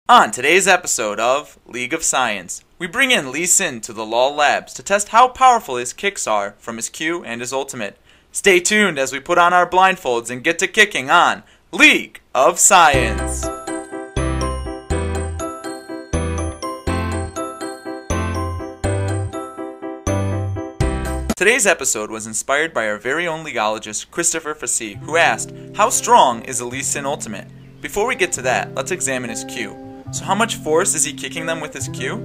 On today's episode of League of Science, we bring in Lee Sin to the LOL Labs to test how powerful his kicks are from his Q and his ultimate. Stay tuned as we put on our blindfolds and get to kicking on League of Science. Today's episode was inspired by our very own Leagueologist Christopher Fassi, who asked, how strong is a Lee Sin ultimate? Before we get to that, let's examine his Q. So how much force is he kicking them with his Q?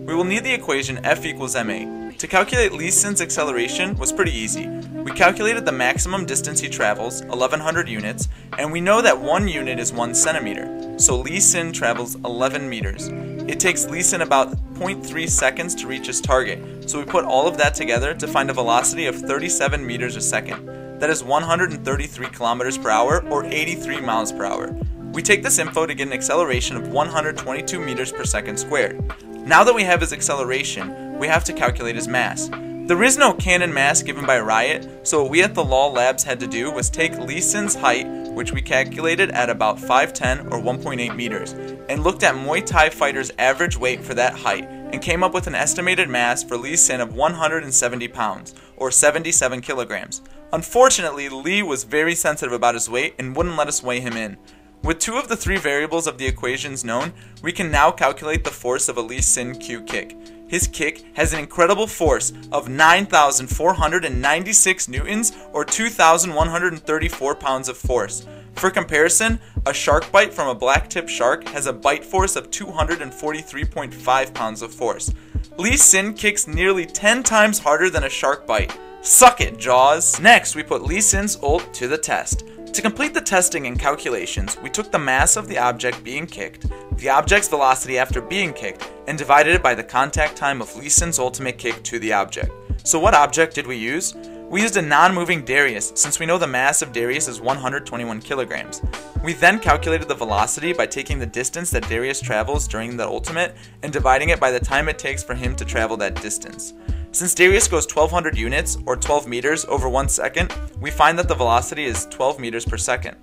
We will need the equation F equals ma. To calculate Lee Sin's acceleration was pretty easy. We calculated the maximum distance he travels, 1100 units, and we know that 1 unit is 1 centimeter. So Lee Sin travels 11 meters. It takes Lee Sin about 0.3 seconds to reach his target, so we put all of that together to find a velocity of 37 meters a second. That is 133 kilometers per hour or 83 miles per hour. We take this info to get an acceleration of 122 meters per second squared. Now that we have his acceleration, we have to calculate his mass. There is no canon mass given by Riot, so what we at the LOL Labs had to do was take Lee Sin's height, which we calculated at about 5'10 or 1.8 meters, and looked at Muay Thai fighters' average weight for that height, and came up with an estimated mass for Lee Sin of 170 pounds, or 77 kilograms. Unfortunately, Lee was very sensitive about his weight and wouldn't let us weigh him in. With 2 of the 3 variables of the equations known, we can now calculate the force of a Lee Sin Q kick. His kick has an incredible force of 9,496 newtons or 2,134 pounds of force. For comparison, a shark bite from a black-tipped shark has a bite force of 243.5 pounds of force. Lee Sin kicks nearly 10 times harder than a shark bite. Suck it, Jaws! Next, we put Lee Sin's ult to the test. To complete the testing and calculations, we took the mass of the object being kicked, the object's velocity after being kicked, and divided it by the contact time of Lee Sin's ultimate kick to the object. So what object did we use? We used a non-moving Darius, since we know the mass of Darius is 121 kilograms. We then calculated the velocity by taking the distance that Darius travels during the ultimate and dividing it by the time it takes for him to travel that distance. Since Darius goes 1200 units, or 12 meters, over 1 second, we find that the velocity is 12 meters per second.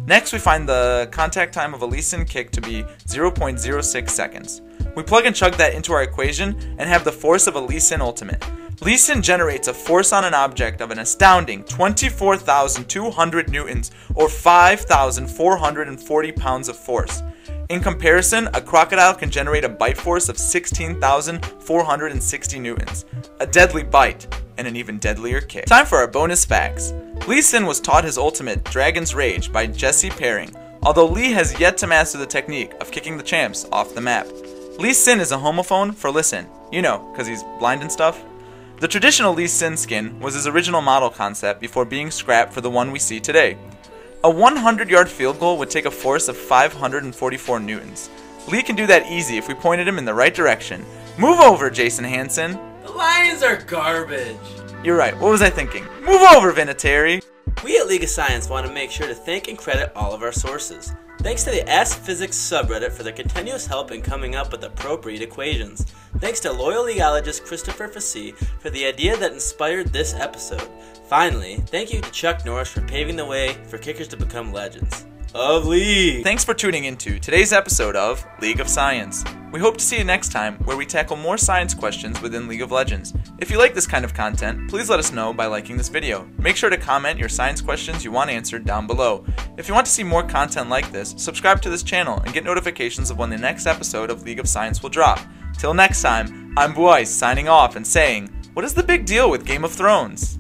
Next, we find the contact time of a Lee Sin kick to be 0.06 seconds. We plug and chug that into our equation and have the force of a Lee Sin ultimate. Lee Sin generates a force on an object of an astounding 24,200 newtons, or 5,440 pounds of force. In comparison, a crocodile can generate a bite force of 16,460 newtons. A deadly bite, and an even deadlier kick. Time for our bonus facts. Lee Sin was taught his ultimate, Dragon's Rage, by Jesse Pairing, although Lee has yet to master the technique of kicking the champs off the map. Lee Sin is a homophone for listen, you know, cause he's blind and stuff. The traditional Lee Sin skin was his original model concept before being scrapped for the one we see today. A 100-yard field goal would take a force of 544 newtons. Lee can do that easy if we pointed him in the right direction. Move over, Jason Hansen. The Lions are garbage. You're right, what was I thinking? Move over, Vinatieri. We at League of Science want to make sure to thank and credit all of our sources. Thanks to the Ask Physics subreddit for their continuous help in coming up with appropriate equations. Thanks to loyal Leagueologist Christopher Fassi for the idea that inspired this episode. Finally, thank you to Chuck Norris for paving the way for kickers to become legends of League. Thanks for tuning into today's episode of League of Science. We hope to see you next time where we tackle more science questions within League of Legends. If you like this kind of content, please let us know by liking this video. Make sure to comment your science questions you want answered down below. If you want to see more content like this, subscribe to this channel and get notifications of when the next episode of League of Science will drop. Till next time, I'm Buice signing off and saying, what is the big deal with Game of Thrones?